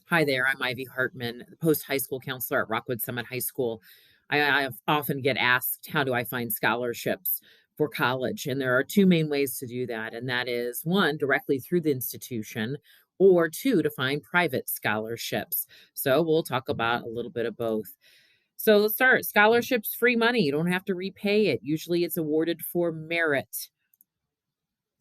Hi there, I'm Ivy Hartman, the post-high school counselor at Rockwood Summit High School. I often get asked, how do I find scholarships for college? And there are two main ways to do that. And that is one, directly through the institution, or two, to find private scholarships. So we'll talk about a little bit of both. So let's start. Scholarships, free money. You don't have to repay it. Usually it's awarded for merit.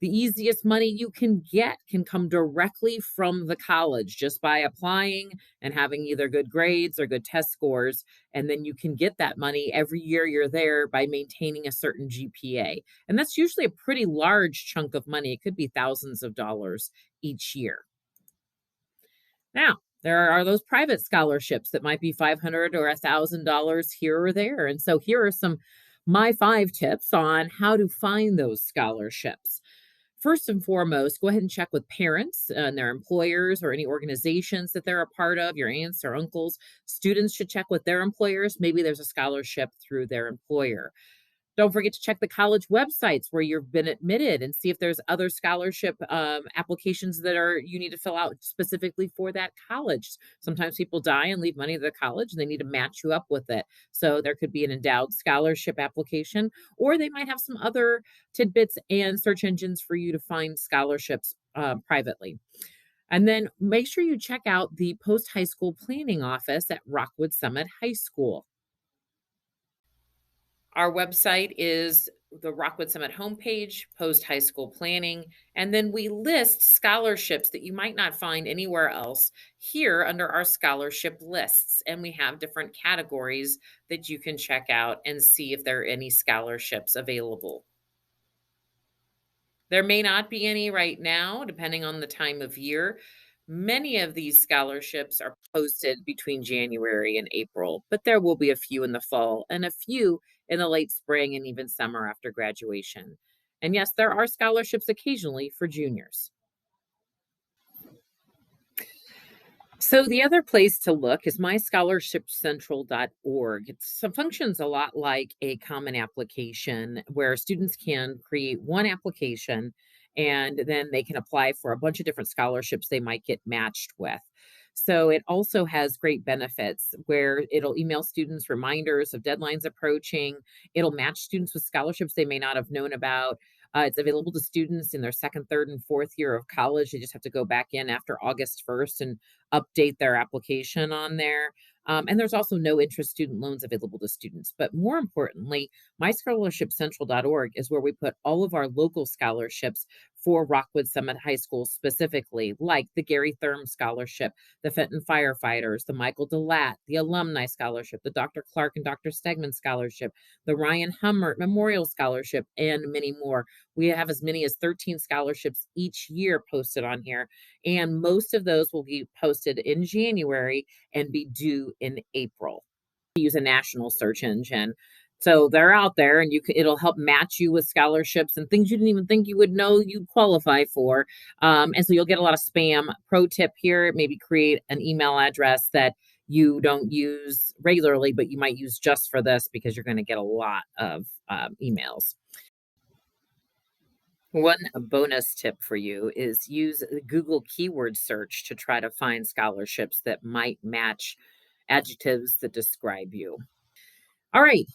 The easiest money you can get can come directly from the college just by applying and having either good grades or good test scores. And then you can get that money every year you're there by maintaining a certain GPA. And that's usually a pretty large chunk of money. It could be thousands of dollars each year. Now, there are those private scholarships that might be $500 or $1,000 here or there. And so here are some my 5 tips on how to find those scholarships. First and foremost, go ahead and check with parents and their employers or any organizations that they're a part of, your aunts or uncles. Students should check with their employers. Maybe there's a scholarship through their employer. Don't forget to check the college websites where you've been admitted and see if there's other scholarship applications that are you need to fill out specifically for that college. Sometimes people die and leave money to the college and they need to match you up with it. So there could be an endowed scholarship application, or they might have some other tidbits and search engines for you to find scholarships privately. And then make sure you check out the post high school planning office at Rockwood Summit High School. Our website is the Rockwood Summit homepage, post high school planning, and then we list scholarships that you might not find anywhere else here under our scholarship lists. And we have different categories that you can check out and see if there are any scholarships available. There may not be any right now, depending on the time of year. Many of these scholarships are posted between January and April, but there will be a few in the fall and a few in the late spring and even summer after graduation. And yes, there are scholarships occasionally for juniors. So the other place to look is myscholarshipcentral.org. Functions a lot like a common application where students can create one application and then they can apply for a bunch of different scholarships they might get matched with. So it also has great benefits where it'll email students reminders of deadlines approaching. It'll match students with scholarships they may not have known about. It's available to students in their second, third, and fourth year of college. They just have to go back in after August 1st and update their application on there. And there's also no interest student loans available to students. But more importantly, myscholarshipcentral.org is where we put all of our local scholarships for Rockwood Summit High School specifically, like the Gary Thurm Scholarship, the Fenton Firefighters, the Michael DeLatt, the Alumni Scholarship, the Dr. Clark and Dr. Stegman Scholarship, the Ryan Hummert Memorial Scholarship, and many more. We have as many as 13 scholarships each year posted on here, and most of those will be posted in January and be due in April. Use a national search engine. So they're out there and it'll help match you with scholarships and things you didn't even think you would know you qualify for. And so you'll get a lot of spam. Pro tip here, maybe create an email address that you don't use regularly, but you might use just for this because you're going to get a lot of emails. One bonus tip for you is use the Google keyword search to try to find scholarships that might match adjectives that describe you. All right.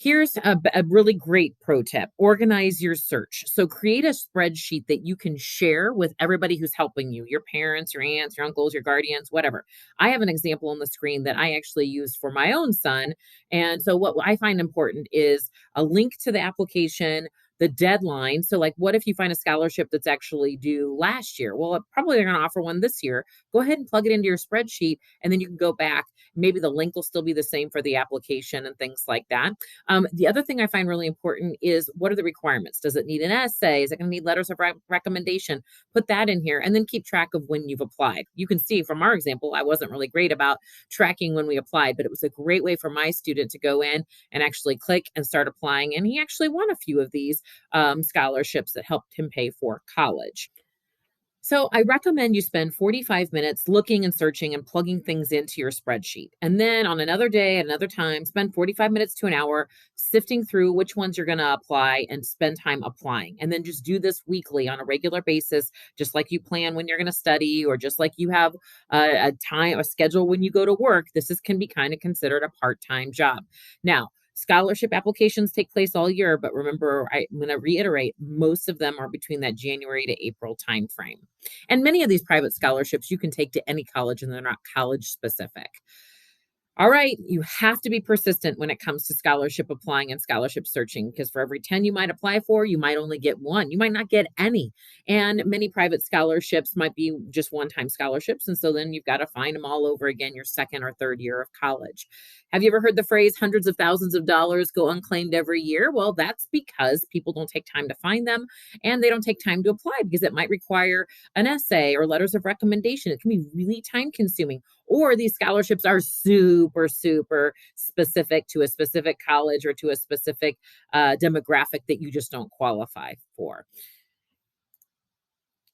Here's a really great pro tip. Organize your search. So create a spreadsheet that you can share with everybody who's helping you, your parents, your aunts, your uncles, your guardians, whatever. I have an example on the screen that I actually used for my own son. And so what I find important is a link to the application, the deadline. So like what if you find a scholarship that's actually due last year? Well, probably they're going to offer one this year. Go ahead and plug it into your spreadsheet and then you can go back. Maybe the link will still be the same for the application and things like that. The other thing I find really important is what are the requirements? Does it need an essay? Is it going to need letters of recommendation? Put that in here and then keep track of when you've applied. You can see from our example, I wasn't really great about tracking when we applied, but it was a great way for my student to go in and actually click and start applying. And he actually won a few of these scholarships that helped him pay for college. So I recommend you spend 45 minutes looking and searching and plugging things into your spreadsheet. And then on another day, another time, spend 45 minutes to an hour sifting through which ones you're going to apply and spend time applying. And then just do this weekly on a regular basis, just like you plan when you're going to study or just like you have a schedule when you go to work. Can be kind of considered a part-time job. Now, scholarship applications take place all year, but remember, I'm going to reiterate, most of them are between that January to April timeframe. And many of these private scholarships you can take to any college and they're not college specific. All right, you have to be persistent when it comes to scholarship applying and scholarship searching because for every 10 you might apply for, you might only get one. You might not get any. And many private scholarships might be just one time scholarships. And so then you've got to find them all over again your second or third year of college. Have you ever heard the phrase hundreds of thousands of dollars go unclaimed every year? Well, that's because people don't take time to find them and they don't take time to apply because it might require an essay or letters of recommendation. It can be really time consuming, or these scholarships are super, super specific to a specific college or to a specific demographic that you just don't qualify for.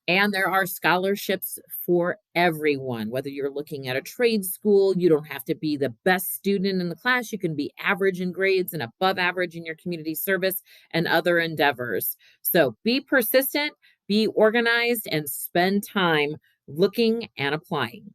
And there are scholarships for everyone, whether you're looking at a trade school, you don't have to be the best student in the class. You can be average in grades and above average in your community service and other endeavors. So be persistent, be organized, and spend time looking and applying.